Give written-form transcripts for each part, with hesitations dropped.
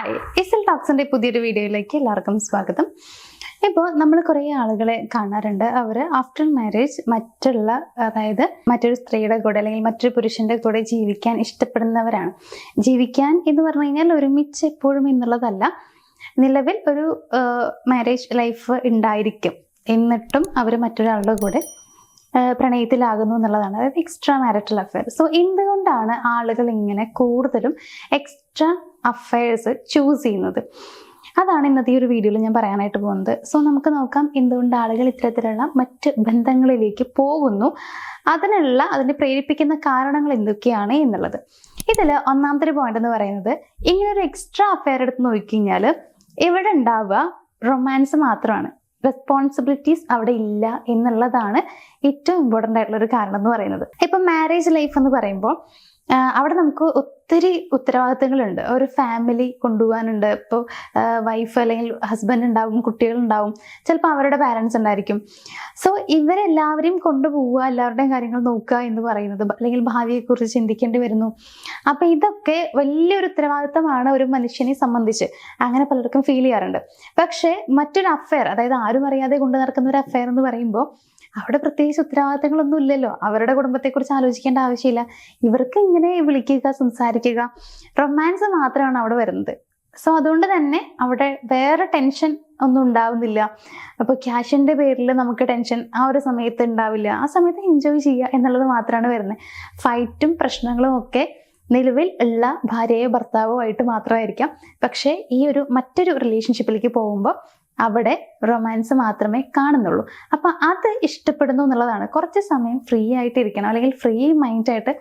Hi, ഇസൽ ടോക്സിന്റെ പുതിയൊരു വീഡിയോയിലേക്ക് എല്ലാവർക്കും സ്വാഗതം. ഇപ്പോൾ നമ്മൾ കുറേ ആളുകളെ കാണാറുണ്ട്. അവർ ആഫ്റ്റർ മാരേജ് അതായത് മറ്റൊരു സ്ത്രീയുടെ കൂടെ അല്ലെങ്കിൽ മറ്റൊരു പുരുഷന്റെ കൂടെ ജീവിക്കാൻ ഇഷ്ടപ്പെടുന്നവരാണ്. ജീവിക്കാൻ എന്ന് പറഞ്ഞു കഴിഞ്ഞാൽ ഒരുമിച്ച് എപ്പോഴും എന്നുള്ളതല്ല, നിലവിൽ ഒരു മാരേജ് ലൈഫ് ഉണ്ടായിരിക്കും, എന്നിട്ടും അവർ മറ്റൊരാളുടെ കൂടെ പ്രണയത്തിലാകുന്നു എന്നുള്ളതാണ്, അതായത് എക്സ്ട്രാ മാരിറ്റൽ അഫെയർ. സോ എന്തുകൊണ്ടാണ് ആളുകൾ ഇങ്ങനെ കൂടുതലും എക്സ്ട്രാ അഫെയർസ് ചൂസ് ചെയ്യുന്നത്? അതാണ് ഇന്നത്തെ ഈ ഒരു വീഡിയോയിൽ ഞാൻ പറയാനായിട്ട് പോകുന്നത്. സോ നമുക്ക് നോക്കാം എന്തുകൊണ്ട് ആളുകൾ ഇത്തരത്തിലുള്ള മറ്റ് ബന്ധങ്ങളിലേക്ക് പോകുന്നു, അതിനെ പ്രേരിപ്പിക്കുന്ന കാരണങ്ങൾ എന്തൊക്കെയാണ് എന്നുള്ളത്. ഇതിൽ ഒന്നാമത്തെ പോയിന്റ് എന്ന് പറയുന്നത്, ഇങ്ങനൊരു എക്സ്ട്രാ അഫെയർ എടുത്ത് നോക്കിക്കഴിഞ്ഞാൽ ഇവിടെ ഉണ്ടാവുക റൊമാൻസ് മാത്രമാണ്, റെസ്പോൺസിബിലിറ്റീസ് അവിടെ ഇല്ല എന്നുള്ളതാണ് ഏറ്റവും ഇമ്പോർട്ടൻ്റ് ആയിട്ടുള്ള ഒരു കാരണം എന്ന് പറയുന്നത്. ഇപ്പം മാരേജ് ലൈഫ് എന്ന് പറയുമ്പോൾ അവിടെ നമുക്ക് ഒത്തിരി ഉത്തരവാദിത്തങ്ങളുണ്ട്. ഒരു ഫാമിലി കൊണ്ടുപോകാനുണ്ട്. ഇപ്പോൾ വൈഫ് അല്ലെങ്കിൽ ഹസ്ബൻഡ് ഉണ്ടാവും, കുട്ടികളുണ്ടാവും, ചിലപ്പോൾ അവരുടെ പാരൻസ് ഉണ്ടായിരിക്കും. സോ ഇവരെല്ലാവരെയും കൊണ്ടുപോവുക, എല്ലാവരുടെയും കാര്യങ്ങൾ നോക്കുക എന്ന് പറയുന്നത്, അല്ലെങ്കിൽ ഭാവിയെക്കുറിച്ച് ചിന്തിക്കേണ്ടി വരുന്നു. അപ്പം ഇതൊക്കെ വലിയൊരു ഉത്തരവാദിത്തമാണ് ഒരു മനുഷ്യനെ സംബന്ധിച്ച്. അങ്ങനെ പലർക്കും ഫീൽ ചെയ്യാറുണ്ട്. പക്ഷേ മറ്റൊരു അഫെയർ, അതായത് ആരും അറിയാതെ കൊണ്ടു നടക്കുന്ന ഒരു അഫെയർ എന്ന് പറയുമ്പോൾ അവിടെ പ്രത്യേകിച്ച് ഉത്തരവാദിത്തങ്ങളൊന്നും ഇല്ലല്ലോ. അവരുടെ കുടുംബത്തെക്കുറിച്ച് ആലോചിക്കേണ്ട ആവശ്യമില്ല. ഇവർക്ക് ഇങ്ങനെ വിളിക്കുക, സംസാരിക്കുക, റൊമാൻസ് മാത്രമാണ് അവിടെ വരുന്നത്. സോ അതുകൊണ്ട് തന്നെ അവിടെ വേറെ ടെൻഷൻ ഒന്നും ഉണ്ടാവുന്നില്ല. അപ്പോൾ ക്യാഷിൻ്റെ പേരിൽ നമുക്ക് ടെൻഷൻ ആ ഒരു സമയത്ത് ഉണ്ടാവില്ല. ആ സമയത്ത് എൻജോയ് ചെയ്യുക എന്നുള്ളത് മാത്രമാണ് വരുന്നത്. ഫൈറ്റും പ്രശ്നങ്ങളും ഒക്കെ നിലവിൽ ഉള്ള ഭാര്യയോ ഭർത്താവോ ആയിട്ട് മാത്രമായിരിക്കാം. പക്ഷേ ഈ ഒരു മറ്റൊരു റിലേഷൻഷിപ്പിലേക്ക് പോകുമ്പോൾ അവിടെ റൊമാൻസ് മാത്രമേ കാണുന്നുള്ളൂ. അപ്പം അത് ഇഷ്ടപ്പെടുന്നു എന്നുള്ളതാണ്. കുറച്ച് സമയം ഫ്രീ ആയിട്ട് ഇരിക്കണം, അല്ലെങ്കിൽ ഫ്രീ മൈൻഡായിട്ട്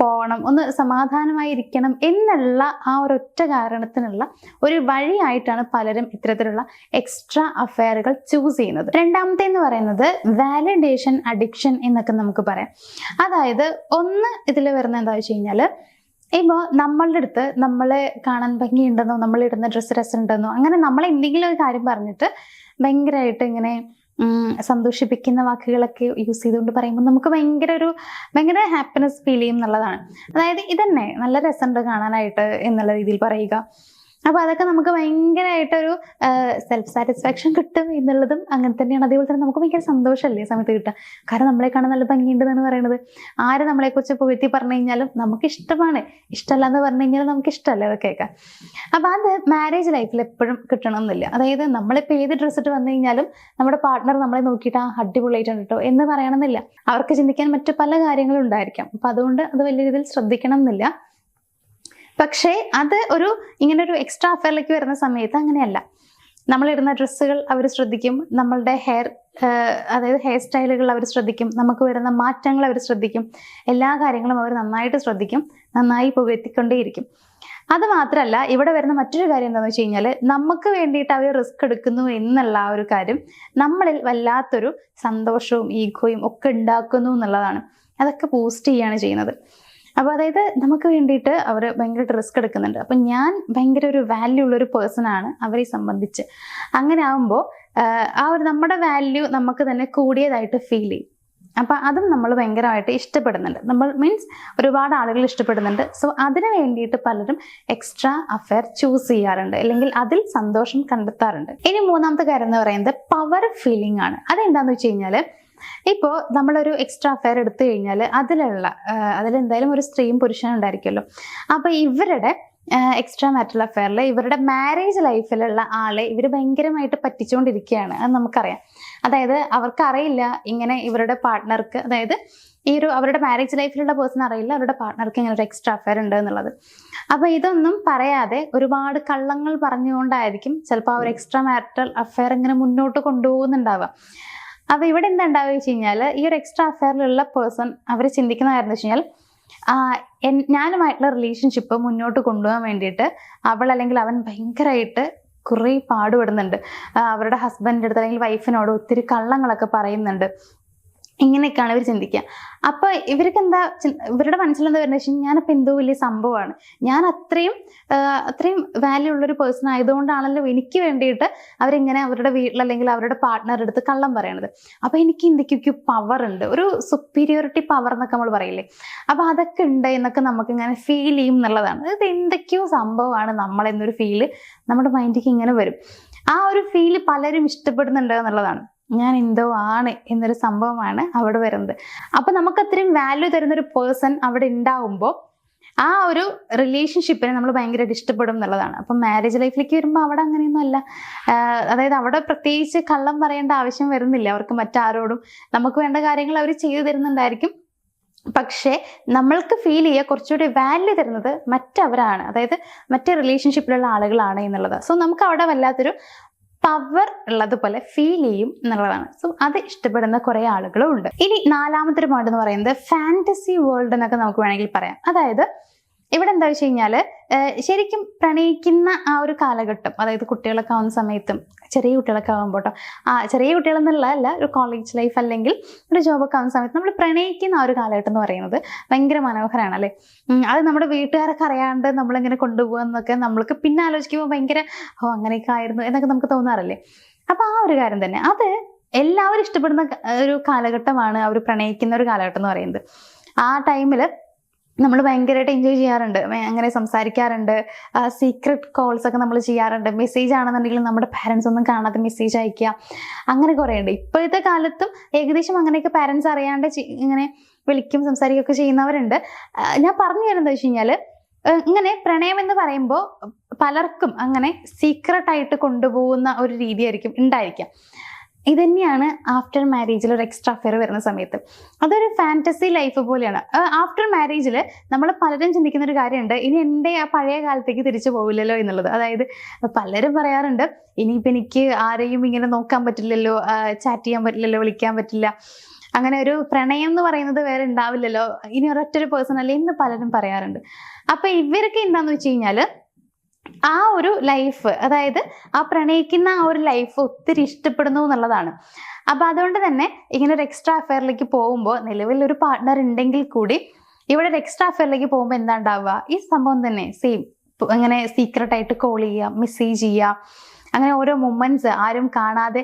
പോകണം, ഒന്ന് സമാധാനമായി ഇരിക്കണം എന്നുള്ള ആ ഒരൊറ്റ കാരണത്തിനുള്ള ഒരു വഴിയായിട്ടാണ് പലരും ഇത്തരത്തിലുള്ള എക്സ്ട്രാ അഫെയറുകൾ ചൂസ് ചെയ്യുന്നത്. രണ്ടാമത്തെ എന്ന് പറയുന്നത് വാലിഡേഷൻ അഡിക്ഷൻ എന്നൊക്കെ നമുക്ക് പറയാം. അതായത് ഒന്ന് ഇതിൽ വരുന്നത് എന്താ വെച്ച് കഴിഞ്ഞാൽ, ഇപ്പോൾ നമ്മളുടെ അടുത്ത് നമ്മളെ കാണാൻ ഭംഗിയുണ്ടെന്നോ, നമ്മളിടുന്ന ഡ്രസ്സ് രസമുണ്ടെന്നോ, അങ്ങനെ നമ്മൾ എന്തെങ്കിലും ഒരു കാര്യം പറഞ്ഞിട്ട് ഭയങ്കരമായിട്ട് ഇങ്ങനെ സന്തോഷിപ്പിക്കുന്ന വാക്കുകളൊക്കെ യൂസ് ചെയ്തുകൊണ്ട് പറയുമ്പോൾ നമുക്ക് ഭയങ്കര ഹാപ്പിനെസ് ഫീൽ ചെയ്യും എന്നുള്ളതാണ്. അതായത് ഇതന്നെ നല്ല രസമുണ്ട് കാണാനായിട്ട് എന്നുള്ള രീതിയിൽ പറയുക. അപ്പോൾ അതൊക്കെ നമുക്ക് ഭയങ്കരമായിട്ടൊരു സെൽഫ് സാറ്റിസ്ഫാക്ഷൻ കിട്ടും എന്നുള്ളതും അങ്ങനെ തന്നെയാണ്. അതേപോലെ തന്നെ നമുക്ക് ഭയങ്കര സന്തോഷമല്ലേ സമയത്ത് കിട്ടുക. കാരണം നമ്മളെ കാണാൻ നല്ല ഭംഗിയുണ്ടെന്നാണ് പറയുന്നത്. ആര് നമ്മളെക്കുറിച്ച് പുകഴ്ത്തി പറഞ്ഞു കഴിഞ്ഞാലും നമുക്ക് ഇഷ്ടമാണ്. ഇഷ്ടമല്ല എന്ന് പറഞ്ഞു കഴിഞ്ഞാലും നമുക്ക് ഇഷ്ടമല്ല അത് കേൾക്കാൻ. അപ്പോൾ അത് മാരേജ് ലൈഫിൽ എപ്പോഴും കിട്ടണമെന്നില്ല. അതായത് നമ്മളിപ്പോൾ ഏത് ഡ്രസ്സ് ഇട്ട് വന്നു കഴിഞ്ഞാലും നമ്മുടെ പാർട്ട്ണർ നമ്മളെ നോക്കിയിട്ട് അടിപൊളിയായിട്ടുണ്ട് കേട്ടോ എന്ന് പറയണമെന്നില്ല. അവർക്ക് ചിന്തിക്കാൻ മറ്റു പല കാര്യങ്ങളും ഉണ്ടായിരിക്കാം. അപ്പം അതുകൊണ്ട് അത് വലിയ രീതിയിൽ ശ്രദ്ധിക്കണം എന്നില്ല. പക്ഷേ അത് ഇങ്ങനൊരു എക്സ്ട്രാ അഫെയറിലേക്ക് വരുന്ന സമയത്ത് അങ്ങനെയല്ല. നമ്മളിടുന്ന ഡ്രസ്സുകൾ അവർ ശ്രദ്ധിക്കും, നമ്മളുടെ അതായത് ഹെയർ സ്റ്റൈലുകൾ അവർ ശ്രദ്ധിക്കും, നമുക്ക് വരുന്ന മാറ്റങ്ങൾ അവർ ശ്രദ്ധിക്കും, എല്ലാ കാര്യങ്ങളും അവർ നന്നായിട്ട് ശ്രദ്ധിക്കും, നന്നായി പുകഴ്ത്തിക്കൊണ്ടേയിരിക്കും. അത് മാത്രമല്ല, ഇവിടെ വരുന്ന മറ്റൊരു കാര്യം എന്താണെന്ന് വെച്ച് കഴിഞ്ഞാൽ, നമുക്ക് വേണ്ടിയിട്ട് അവർ റിസ്ക് എടുക്കുന്നു എന്നുള്ള ആ ഒരു കാര്യം നമ്മളിൽ വല്ലാത്തൊരു സന്തോഷവും ഈഗോയും ഒക്കെ ഉണ്ടാക്കുന്നു എന്നുള്ളതാണ്. അതൊക്കെ ബൂസ്റ്റ് ചെയ്യുകയാണ് ചെയ്യുന്നത്. അപ്പോൾ അതായത് നമുക്ക് വേണ്ടിയിട്ട് അവർ ഭയങ്കരമായിട്ട് റിസ്ക് എടുക്കുന്നുണ്ട്. അപ്പം ഞാൻ ഭയങ്കര ഒരു വാല്യൂ ഉള്ളൊരു പേഴ്സൺ ആണ് അവരെ സംബന്ധിച്ച്. അങ്ങനെ ആകുമ്പോൾ നമ്മുടെ വാല്യൂ നമുക്ക് തന്നെ കൂടിയതായിട്ട് ഫീൽ ചെയ്യും. അപ്പം അതും നമ്മൾ ഭയങ്കരമായിട്ട് ഇഷ്ടപ്പെടുന്നുണ്ട്. ഒരുപാട് ആളുകൾ ഇഷ്ടപ്പെടുന്നുണ്ട്. സോ അതിന് വേണ്ടിയിട്ട് പലരും എക്സ്ട്രാ അഫെയർ ചൂസ് ചെയ്യാറുണ്ട്, അല്ലെങ്കിൽ അതിൽ സന്തോഷം കണ്ടെത്താറുണ്ട്. ഇനി മൂന്നാമത്തെ കാര്യം എന്ന് പറയുന്നത് പവർ ഫീലിംഗ് ആണ്. അതെന്താണെന്ന് വെച്ച് കഴിഞ്ഞാൽ, ഇപ്പോൾ നമ്മളൊരു എക്സ്ട്രാ അഫെയർ എടുത്തു കഴിഞ്ഞാൽ അതിലെന്തായാലും ഒരു സ്ത്രീയും പുരുഷനും ഉണ്ടായിരിക്കുമല്ലോ. അപ്പോൾ ഇവരുടെ എക്സ്ട്രാ മാരിറ്റൽ അഫെയറിൽ ഇവരുടെ മാരേജ് ലൈഫിലുള്ള ആളെ ഇവർ ഭയങ്കരമായിട്ട് പറ്റിച്ചുകൊണ്ടിരിക്കുകയാണ്. അത് നമുക്കറിയാം. അതായത് അവർക്കറിയില്ല ഇങ്ങനെ ഇവരുടെ പാർട്ട്ണർക്ക്, അതായത് അവരുടെ മാരേജ് ലൈഫിലുള്ള പേഴ്സൺ അറിയില്ല അവരുടെ പാർട്ട്ണർക്ക് ഇങ്ങനെ ഒരു എക്സ്ട്രാ അഫെയർ ഉണ്ട് എന്നുള്ളത്. അപ്പോൾ ഇതൊന്നും പറയാതെ ഒരുപാട് കള്ളങ്ങൾ പറഞ്ഞുകൊണ്ടായിരിക്കും ചിലപ്പോൾ ആ ഒരു എക്സ്ട്രാ മാരിറ്റൽ അഫെയർ ഇങ്ങനെ മുന്നോട്ട് കൊണ്ടുപോകുന്നുണ്ടാവുക. അപ്പോൾ ഇവിടെ എന്താ ഉണ്ടാവുക വെച്ച് കഴിഞ്ഞാൽ, ഈ ഒരു എക്സ്ട്രാ അഫെയറിലുള്ള പേഴ്സൺ അവർ ചിന്തിക്കുന്ന കാര്യം എന്ന് വെച്ച് കഴിഞ്ഞാൽ, ഞാനുമായിട്ടുള്ള റിലേഷൻഷിപ്പ് മുന്നോട്ട് കൊണ്ടുപോകാൻ വേണ്ടിയിട്ട് അവൾ അല്ലെങ്കിൽ അവൻ ഭയങ്കരമായിട്ട് കുറേ പാടുപെടുന്നുണ്ട്. അവരുടെ ഹസ്ബൻഡിൻ്റെ അടുത്ത് അല്ലെങ്കിൽ വൈഫിനോട് ഒത്തിരി കള്ളങ്ങളൊക്കെ പറയുന്നുണ്ട്. ഇങ്ങനെയൊക്കെയാണ് ഇവർ ചിന്തിക്കുക. അപ്പൊ ഇവർക്ക് എന്താ, ഇവരുടെ മനസ്സിലെന്താ വരുന്നത് വെച്ചാൽ ഞാനിപ്പോൾ എന്തോ വലിയ സംഭവമാണ്, ഞാൻ അത്രയും വാല്യൂ ഉള്ളൊരു പേഴ്സൺ ആയതുകൊണ്ടാണല്ലോ എനിക്ക് വേണ്ടിയിട്ട് അവരിങ്ങനെ അവരുടെ വീട്ടിൽ അല്ലെങ്കിൽ അവരുടെ പാർട്ട്ണറുടെ അടുത്ത് കള്ളം പറയണത്. അപ്പൊ എനിക്ക് എന്തൊക്കെയൊക്കെ പവർ ഉണ്ട്, ഒരു സുപ്പീരിയോറിറ്റി പവർ എന്നൊക്കെ നമ്മൾ പറയില്ലേ, അപ്പൊ അതൊക്കെ ഉണ്ട് എന്നൊക്കെ നമുക്ക് ഇങ്ങനെ ഫീൽ ചെയ്യും എന്നുള്ളതാണ്. അതായത് എന്തൊക്കെയോ സംഭവമാണ് നമ്മളെന്നൊരു ഫീല് നമ്മുടെ മൈൻഡിലേക്ക് ഇങ്ങനെ വരും. ആ ഒരു ഫീല് പലരും ഇഷ്ടപ്പെടുന്നുണ്ട് എന്നുള്ളതാണ്. ഞാൻ എന്തോ ആണ് എന്നൊരു സംഭവമാണ് അവിടെ വരുന്നത്. അപ്പൊ നമുക്ക് അത്രയും വാല്യൂ തരുന്ന ഒരു പേഴ്സൺ അവിടെ ഉണ്ടാവുമ്പോൾ ആ ഒരു റിലേഷൻഷിപ്പിനെ നമ്മൾ ഭയങ്കരമായിട്ട് ഇഷ്ടപ്പെടും എന്നുള്ളതാണ്. അപ്പം മാരേജ് ലൈഫിലേക്ക് വരുമ്പോൾ അവിടെ അങ്ങനെയൊന്നും അല്ല. അതായത് അവിടെ പ്രത്യേകിച്ച് കള്ളം പറയേണ്ട ആവശ്യം വരുന്നില്ല അവർക്ക് മറ്റാരോടും. നമുക്ക് വേണ്ട കാര്യങ്ങൾ അവർ ചെയ്തു തരുന്നുണ്ടായിരിക്കും. പക്ഷേ നമ്മൾക്ക് ഫീൽ ചെയ്യുക കുറച്ചുകൂടി വാല്യൂ തരുന്നത് മറ്റവരാണ്, അതായത് മറ്റേ റിലേഷൻഷിപ്പിലുള്ള ആളുകളാണ് എന്നുള്ളത്. സോ നമുക്ക് അവിടെ വല്ലാത്തൊരു പവർ ഉള്ളതുപോലെ ഫീൽ ചെയ്യും എന്നുള്ളതാണ്. സോ അത് ഇഷ്ടപ്പെടുന്ന കുറെ ആളുകളും ഉണ്ട്. ഇനി നാലാമത്തെ ഒരു പോയിന്റ് എന്ന് പറയുന്നത് ഫാന്റസി വേൾഡ് എന്നൊക്കെ നമുക്ക് വേണമെങ്കിൽ പറയാം. അതായത് ഇവിടെ എന്താ വെച്ച് കഴിഞ്ഞാല് ശരിക്കും പ്രണയിക്കുന്ന ആ ഒരു കാലഘട്ടം, അതായത് കുട്ടികളൊക്കെ ആവുന്ന സമയത്തും ചെറിയ കുട്ടികളൊക്കെ ആകുമ്പോട്ടോ, ചെറിയ കുട്ടികളെന്നുള്ളതല്ല, ഒരു കോളേജ് ലൈഫ് അല്ലെങ്കിൽ ഒരു ജോബൊക്കെ ആവുന്ന സമയത്ത് നമ്മൾ പ്രണയിക്കുന്ന ആ ഒരു കാലഘട്ടം എന്ന് പറയുന്നത് ഭയങ്കര മനോഹരമാണ് അല്ലേ. അത് നമ്മുടെ വീട്ടുകാരൊക്കെ അറിയാണ്ട് നമ്മളിങ്ങനെ കൊണ്ടുപോകുക എന്നൊക്കെ നമ്മൾക്ക് പിന്നെ ആലോചിക്കുമ്പോൾ ഭയങ്കര അങ്ങനെയൊക്കെ ആയിരുന്നു എന്നൊക്കെ നമുക്ക് തോന്നാറില്ലേ. അപ്പൊ ആ ഒരു കാര്യം തന്നെ, അത് എല്ലാവരും ഇഷ്ടപ്പെടുന്ന ഒരു കാലഘട്ടമാണ് അവർ പ്രണയിക്കുന്ന ഒരു കാലഘട്ടം എന്ന് പറയുന്നത്. ആ ടൈമിൽ നമ്മൾ ഭയങ്കരമായിട്ട് എൻജോയ് ചെയ്യാറുണ്ട്, അങ്ങനെ സംസാരിക്കാറുണ്ട്, സീക്രട്ട് കോൾസ് ഒക്കെ നമ്മൾ ചെയ്യാറുണ്ട്. മെസ്സേജ് ആണെന്നുണ്ടെങ്കിൽ നമ്മുടെ പാരൻസ് ഒന്നും കാണാതെ മെസ്സേജ് അയക്കുക, അങ്ങനെ കുറേ ഉണ്ട്. ഇപ്പോഴത്തെ കാലത്തും ഏകദേശം അങ്ങനെയൊക്കെ പാരൻസ് അറിയാണ്ട് ഇങ്ങനെ വിളിക്കും സംസാരിക്കുകയൊക്കെ ചെയ്യുന്നവരുണ്ട്. ഞാൻ പറഞ്ഞു തരുന്നത് വെച്ച് കഴിഞ്ഞാൽ, ഇങ്ങനെ പ്രണയം എന്ന് പറയുമ്പോൾ പലർക്കും അങ്ങനെ സീക്രട്ടായിട്ട് കൊണ്ടുപോകുന്ന ഒരു രീതിയായിരിക്കും ഉണ്ടായിരിക്കാം. ഇതന്നെയാണ് ആഫ്റ്റർ മാരേജിൽ ഒരു എക്സ്ട്രാ അഫെയർ വരുന്ന സമയത്ത്. അതൊരു ഫാന്റസി ലൈഫ് പോലെയാണ്. ആഫ്റ്റർ മാരേജിൽ നമ്മൾ പലരും ചിന്തിക്കുന്ന ഒരു കാര്യമുണ്ട്, ഇനി എൻ്റെ ആ പഴയ കാലത്തേക്ക് തിരിച്ചു പോവില്ലല്ലോ എന്നുള്ളത്. അതായത് പലരും പറയാറുണ്ട്, ഇനിയിപ്പോൾ എനിക്ക് ആരെയും ഇങ്ങനെ നോക്കാൻ പറ്റില്ലല്ലോ, ചാറ്റ് ചെയ്യാൻ പറ്റില്ലല്ലോ, വിളിക്കാൻ പറ്റില്ല, അങ്ങനെ ഒരു പ്രണയം എന്ന് പറയുന്നത് വേറെ ഉണ്ടാവില്ലല്ലോ, ഇനി ഒരൊറ്റൊരു പേഴ്സൺ അല്ലേ എന്ന് പലരും പറയാറുണ്ട്. അപ്പൊ ഇവർക്ക് എന്താന്ന് വെച്ച് കഴിഞ്ഞാല് ആ ഒരു ലൈഫ്, അതായത് ആ പ്രണയിക്കുന്ന ആ ഒരു ലൈഫ് ഒത്തിരി ഇഷ്ടപ്പെടുന്നു എന്നുള്ളതാണ്. അപ്പൊ അതുകൊണ്ട് തന്നെ ഇങ്ങനെ ഒരു എക്സ്ട്രാ അഫെയറിലേക്ക് പോകുമ്പോൾ, നിലവിൽ ഒരു പാർട്ട്ണർ ഉണ്ടെങ്കിൽ കൂടി ഇവിടെ ഒരു എക്സ്ട്രാ അഫെയറിലേക്ക് പോകുമ്പോൾ എന്താ ഉണ്ടാവുക, ഈ സംഭവം തന്നെ സെയിം. അങ്ങനെ സീക്രട്ടായിട്ട് കോൾ ചെയ്യുക, മെസ്സേജ് ചെയ്യുക, അങ്ങനെ ഓരോ മൊമെന്റ്സ് ആരും കാണാതെ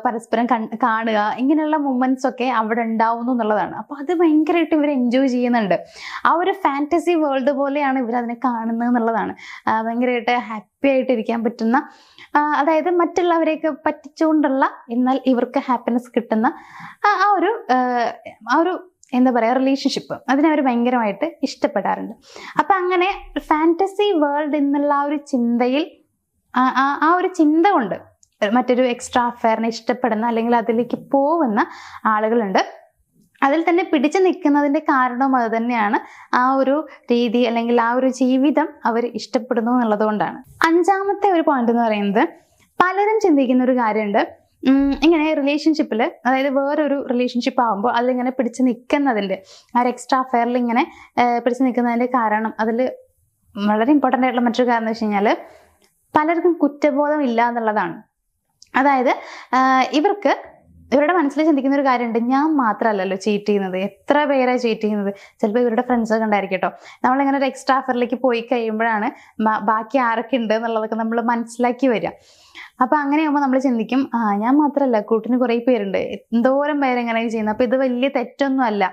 പരസ്പരം കാണുക, ഇങ്ങനെയുള്ള മൊമെന്റ്സ് ഒക്കെ അവിടെ ഉണ്ടാവുന്നു എന്നുള്ളതാണ്. അപ്പൊ അത് ഭയങ്കരമായിട്ട് ഇവർ എൻജോയ് ചെയ്യുന്നുണ്ട്. ആ ഒരു ഫാന്റസി വേൾഡ് പോലെയാണ് ഇവർ അതിനെ കാണുന്നത് എന്നുള്ളതാണ്. ഭയങ്കരമായിട്ട് ഹാപ്പി ആയിട്ട് ഇരിക്കാൻ പറ്റുന്ന, അതായത് മറ്റുള്ളവരെയൊക്കെ പറ്റിച്ചുകൊണ്ടുള്ള എന്നാൽ ഇവർക്ക് ഹാപ്പിനെസ് കിട്ടുന്ന ആ ഒരു എന്താ പറയുക റിലേഷൻഷിപ്പ്, അതിനെ അവർ ഭയങ്കരമായിട്ട് ഇഷ്ടപ്പെടാറുണ്ട്. അപ്പൊ അങ്ങനെ ഫാന്റസി വേൾഡ് എന്നുള്ള ആ ഒരു ചിന്തയിൽ, ആ ഒരു ചിന്ത കൊണ്ട് മറ്റൊരു എക്സ്ട്രാ അഫെയറിനെ ഇഷ്ടപ്പെടുന്ന അല്ലെങ്കിൽ അതിലേക്ക് പോകുന്ന ആളുകളുണ്ട്. അതിൽ തന്നെ പിടിച്ചു നിൽക്കുന്നതിന്റെ കാരണവും അത് തന്നെയാണ്. ആ ഒരു രീതി അല്ലെങ്കിൽ ആ ഒരു ജീവിതം അവർ ഇഷ്ടപ്പെടുന്നു എന്നുള്ളത് കൊണ്ടാണ്. അഞ്ചാമത്തെ ഒരു പോയിന്റ് എന്ന് പറയുന്നത്, പലരും ചിന്തിക്കുന്ന ഒരു കാര്യമുണ്ട്, ഇങ്ങനെ റിലേഷൻഷിപ്പിൽ, അതായത് വേറൊരു റിലേഷൻഷിപ്പ് ആകുമ്പോൾ അതിലിങ്ങനെ പിടിച്ചു നിൽക്കുന്നതിൻ്റെ, ആ ഒരു എക്സ്ട്രാ അഫെയറിൽ ഇങ്ങനെ പിടിച്ചു നിൽക്കുന്നതിന്റെ കാരണം, അതിൽ വളരെ ഇമ്പോർട്ടൻ്റ് ആയിട്ടുള്ള മറ്റൊരു കാരണം എന്ന് വെച്ച് കഴിഞ്ഞാൽ പലർക്കും കുറ്റബോധം ഇല്ല എന്നുള്ളതാണ്. അതായത് ഇവരുടെ മനസ്സിൽ ചിന്തിക്കുന്ന ഒരു കാര്യമുണ്ട്, ഞാൻ മാത്രമല്ലല്ലോ ചീറ്റ് ചെയ്യുന്നത്, എത്ര പേരാണ് ചീറ്റ് ചെയ്യുന്നത്, ചിലപ്പോൾ ഇവരുടെ ഫ്രണ്ട്സൊക്കെ ഉണ്ടായിരിക്കും കേട്ടോ. നമ്മളിങ്ങനെ ഒരു എക്സ്ട്രാ അഫെയറിലേക്ക് പോയി കഴിയുമ്പോഴാണ് ബാക്കി ആരൊക്കെ ഉണ്ട് എന്നുള്ളതൊക്കെ നമ്മൾ മനസ്സിലാക്കി വരിക. അപ്പൊ അങ്ങനെയാകുമ്പോൾ നമ്മൾ ചിന്തിക്കും, ഞാൻ മാത്രമല്ല, കൂട്ടിന് കുറേ പേരുണ്ട്, എന്തോരം പേരെങ്ങനെ ചെയ്യുന്നത്, അപ്പൊ ഇത് വലിയ തെറ്റൊന്നും അല്ല,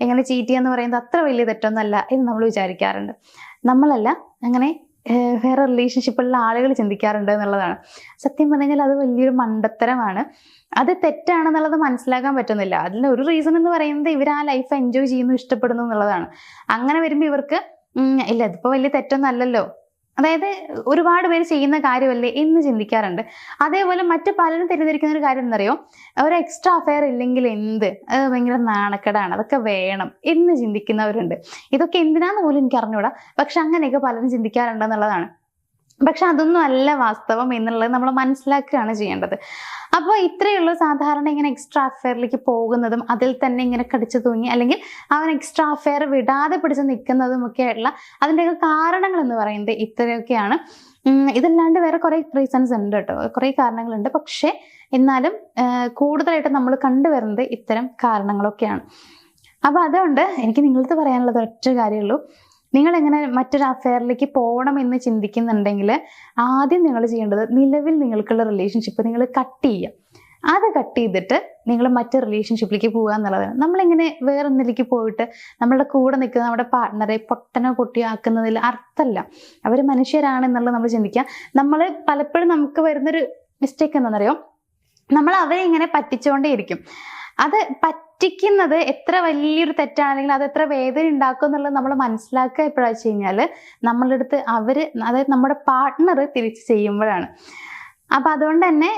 എങ്ങനെ ചീറ്റ് ചെയ്യാന്ന് പറയുന്നത് അത്ര വലിയ തെറ്റൊന്നും അല്ല എന്ന് നമ്മൾ വിചാരിക്കാറുണ്ട്. നമ്മളല്ല, അങ്ങനെ വേറെ റിലേഷൻഷിപ്പുള്ള ആളുകൾ ചിന്തിക്കാറുണ്ട് എന്നുള്ളതാണ്. സത്യം പറഞ്ഞാൽ അത് വലിയൊരു മണ്ടത്തരമാണ്. അത് തെറ്റാണെന്നുള്ളത് മനസ്സിലാക്കാൻ പറ്റുന്നില്ല. അതിന് ഒരു റീസൺ എന്ന് പറയുന്നത് ഇവർ ആ ലൈഫ് എൻജോയ് ചെയ്യുന്നു, ഇഷ്ടപ്പെടുന്നു എന്നുള്ളതാണ്. അങ്ങനെ വരുമ്പോൾ ഇവർക്ക് ഇല്ല, ഇതിപ്പോ വലിയ തെറ്റൊന്നും അല്ലല്ലോ, അതായത് ഒരുപാട് പേര് ചെയ്യുന്ന കാര്യമല്ലേ എന്ന് ചിന്തിക്കാറുണ്ട്. അതേപോലെ മറ്റു പലരും തെറ്റിദ്ധരിക്കുന്ന ഒരു കാര്യം എന്നറിയോ, ഒരു എക്സ്ട്രാ അഫെയർ ഇല്ലെങ്കിൽ അത് ഭയങ്കര നാണക്കേടാണ്, അതൊക്കെ വേണം എന്ന് ചിന്തിക്കുന്നവരുണ്ട്. ഇതൊക്കെ എന്തിനാന്ന് പോലും എനിക്ക് അറിഞ്ഞൂടാ, പക്ഷെ അങ്ങനെയൊക്കെ പലരും ചിന്തിക്കാറുണ്ടെന്നുള്ളതാണ്. പക്ഷെ അതൊന്നും അല്ല വാസ്തവം എന്നുള്ളത് നമ്മൾ മനസ്സിലാക്കുകയാണ് ചെയ്യേണ്ടത്. അപ്പോൾ ഇത്രയുള്ള സാധാരണ ഇങ്ങനെ എക്സ്ട്രാ അഫെയറിലേക്ക് പോകുന്നതും അതിൽ തന്നെ ഇങ്ങനെ കടിച്ചു തൂങ്ങി അല്ലെങ്കിൽ അവൻ എക്സ്ട്രാ അഫെയർ വിടാതെ പിടിച്ച് നിൽക്കുന്നതും ഒക്കെ ആയിട്ടുള്ള അതിൻ്റെയൊക്കെ കാരണങ്ങൾ എന്ന് പറയുന്നത് ഇത്രയൊക്കെയാണ്. ഇതല്ലാണ്ട് വേറെ കുറേ റീസൺസ് ഉണ്ട് കേട്ടോ, കുറേ കാരണങ്ങളുണ്ട്. പക്ഷേ എന്നാലും കൂടുതലായിട്ട് നമ്മൾ കണ്ടുവരുന്നത് ഇത്തരം കാരണങ്ങളൊക്കെയാണ്. അപ്പോൾ അതുകൊണ്ട് എനിക്ക് നിങ്ങളടുത്ത് പറയാനുള്ളത് ഒറ്റ കാര്യമുള്ളൂ. നിങ്ങൾ എങ്ങനെ മറ്റൊരു അഫെയറിലേക്ക് പോകണം എന്ന് ചിന്തിക്കുന്നുണ്ടെങ്കിൽ ആദ്യം നിങ്ങൾ ചെയ്യേണ്ടത് നിലവിൽ നിങ്ങൾക്കുള്ള റിലേഷൻഷിപ്പ് നിങ്ങൾ കട്ട് ചെയ്യുക. അത് കട്ട് ചെയ്തിട്ട് നിങ്ങൾ മറ്റു റിലേഷൻഷിപ്പിലേക്ക് പോകുക എന്നുള്ളതാണ്. നമ്മളിങ്ങനെ വേറെ ഒന്നിലേക്ക് പോയിട്ട് നമ്മളുടെ കൂടെ നിൽക്കുന്ന നമ്മുടെ പാർട്ട്ണറെ പൊട്ടനോ പൊട്ടിയോ ആക്കുന്നതിൽ അർത്ഥമല്ല. അവർ മനുഷ്യരാണെന്നുള്ളത് നമ്മൾ ചിന്തിക്കുക. നമ്മൾ പലപ്പോഴും നമുക്ക് വരുന്നൊരു മിസ്റ്റേക്ക് എന്താണെന്നറിയോ, നമ്മൾ അവരെ ഇങ്ങനെ പറ്റിച്ചുകൊണ്ടേയിരിക്കും. അത് പറ്റിക്കുന്നത് എത്ര വലിയൊരു തെറ്റാണെങ്കിൽ അത് എത്ര വേദന ഉണ്ടാക്കും എന്നുള്ളത് നമ്മൾ മനസ്സിലാക്കുക എപ്പോഴാണെന്ന് വെച്ച് കഴിഞ്ഞാൽ നമ്മളുടെ അടുത്ത് അതായത് നമ്മുടെ പാർട്ട്ണർ തിരിച്ച് ചെയ്യുമ്പോഴാണ്. അപ്പം അതുകൊണ്ട് തന്നെ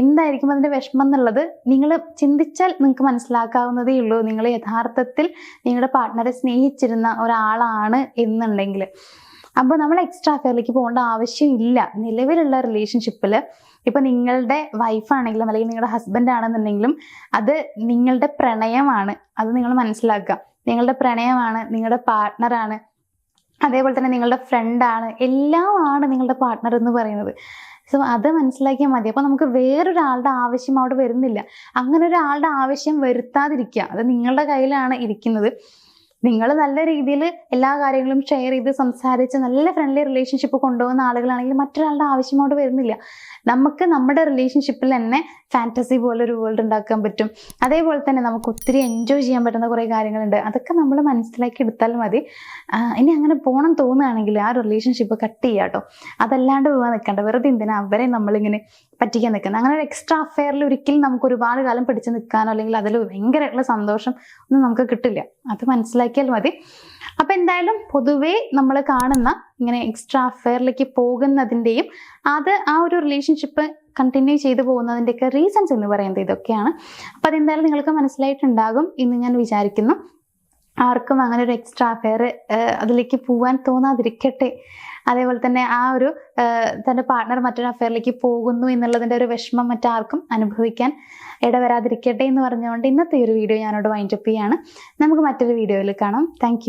എന്തായിരിക്കും അതിൻ്റെ വിഷമം എന്നുള്ളത് നിങ്ങൾ ചിന്തിച്ചാൽ നിങ്ങൾക്ക് മനസ്സിലാക്കാവുന്നതേ ഉള്ളൂ. നിങ്ങൾ യഥാർത്ഥത്തിൽ നിങ്ങളുടെ പാർട്ട്ണറെ സ്നേഹിച്ചിരുന്ന ഒരാളാണ് എന്നുണ്ടെങ്കിൽ. അപ്പോൾ നമ്മൾ എക്സ്ട്രാ അഫെയറിലേക്ക് പോകേണ്ട ആവശ്യമില്ല. നിലവിലുള്ള റിലേഷൻഷിപ്പിൽ ഇപ്പം നിങ്ങളുടെ വൈഫാണെങ്കിലും അല്ലെങ്കിൽ നിങ്ങളുടെ ഹസ്ബൻഡ് ആണെന്നുണ്ടെങ്കിലും അത് നിങ്ങളുടെ പ്രണയമാണ്. അത് നിങ്ങൾ മനസ്സിലാക്കുക. നിങ്ങളുടെ പ്രണയമാണ്, നിങ്ങളുടെ പാർട്ട്ണറാണ്, അതേപോലെ തന്നെ നിങ്ങളുടെ ഫ്രണ്ടാണ്, എല്ലാമാണ് നിങ്ങളുടെ പാർട്ട്ണർ എന്ന് പറയുന്നത്. സോ അത് മനസ്സിലാക്കിയാൽ മതി. അപ്പോൾ നമുക്ക് വേറൊരാളുടെ ആവശ്യം അവിടെ വരുന്നില്ല. അങ്ങനെ ഒരാളുടെ ആവശ്യം വരുത്താതിരിക്കുക. അത് നിങ്ങളുടെ കയ്യിലാണ് ഇരിക്കുന്നത്. നിങ്ങൾ നല്ല രീതിയിൽ എല്ലാ കാര്യങ്ങളും ഷെയർ ചെയ്ത് സംസാരിച്ച് നല്ല ഫ്രണ്ട്ലി റിലേഷൻഷിപ്പ് കൊണ്ടുപോകുന്ന ആളുകളാണെങ്കിൽ മറ്റൊരാളുടെ ആവശ്യം അവിടെ വരുന്നില്ല. നമുക്ക് നമ്മുടെ റിലേഷൻഷിപ്പിൽ തന്നെ ഫാൻറ്റസി പോലെ ഒരു വേൾഡ് ഉണ്ടാക്കാൻ പറ്റും. അതേപോലെ തന്നെ നമുക്ക് ഒത്തിരി എൻജോയ് ചെയ്യാൻ പറ്റുന്ന കുറേ കാര്യങ്ങളുണ്ട്. അതൊക്കെ നമ്മൾ മനസ്സിലാക്കി എടുത്താൽ മതി. ഇനി അങ്ങനെ പോകണം തോന്നുകയാണെങ്കിൽ ആ റിലേഷൻഷിപ്പ് കട്ട് ചെയ്യുക കേട്ടോ. അതല്ലാണ്ട് പോകാൻ നിൽക്കണ്ട. വെറുതെ എന്തിനാ അവരെ നമ്മളിങ്ങനെ പറ്റിക്കാൻ നിൽക്കുന്നത്. അങ്ങനെ ഒരു എക്സ്ട്രാ അഫെയറിൽ ഒരിക്കലും നമുക്ക് ഒരുപാട് കാലം പിടിച്ച് നിൽക്കാനോ അല്ലെങ്കിൽ അതിൽ ഭയങ്കരമായിട്ടുള്ള സന്തോഷം ഒന്നും നമുക്ക് കിട്ടില്ല. അത് മനസ്സിലാക്കിയാൽ മതി. അപ്പം എന്തായാലും പൊതുവേ നമ്മൾ കാണുന്ന ഇങ്ങനെ എക്സ്ട്രാ അഫെയറിലേക്ക് പോകുന്നതിൻ്റെയും അത് ആ ഒരു റിലേഷൻഷിപ്പ് കണ്ടിന്യൂ ചെയ്തു പോകുന്നതിൻ്റെയൊക്കെ റീസൺസ് എന്ന് പറയുന്നത് ഇതൊക്കെയാണ്. അപ്പം അതെന്തായാലും നിങ്ങൾക്ക് മനസ്സിലായിട്ടുണ്ടാകും എന്ന് ഞാൻ വിചാരിക്കുന്നു. ആർക്കും അങ്ങനെ ഒരു എക്സ്ട്രാ അഫെയർ അതിലേക്ക് പോകാൻ തോന്നാതിരിക്കട്ടെ. അതേപോലെ തന്നെ ആ ഒരു തൻ്റെ പാർട്ട്ണർ മറ്റൊരു അഫെയറിലേക്ക് പോകുന്നു എന്നുള്ളതിൻ്റെ ഒരു വിഷമം മറ്റാർക്കും അനുഭവിക്കാൻ ഇടവരാതിരിക്കട്ടെ എന്ന് പറഞ്ഞുകൊണ്ട് ഇന്നത്തെ ഒരു വീഡിയോ ഞാനോട് വൈൻഡപ്പ് ചെയ്യാണ്. നമുക്ക് മറ്റൊരു വീഡിയോയിൽ കാണാം. താങ്ക്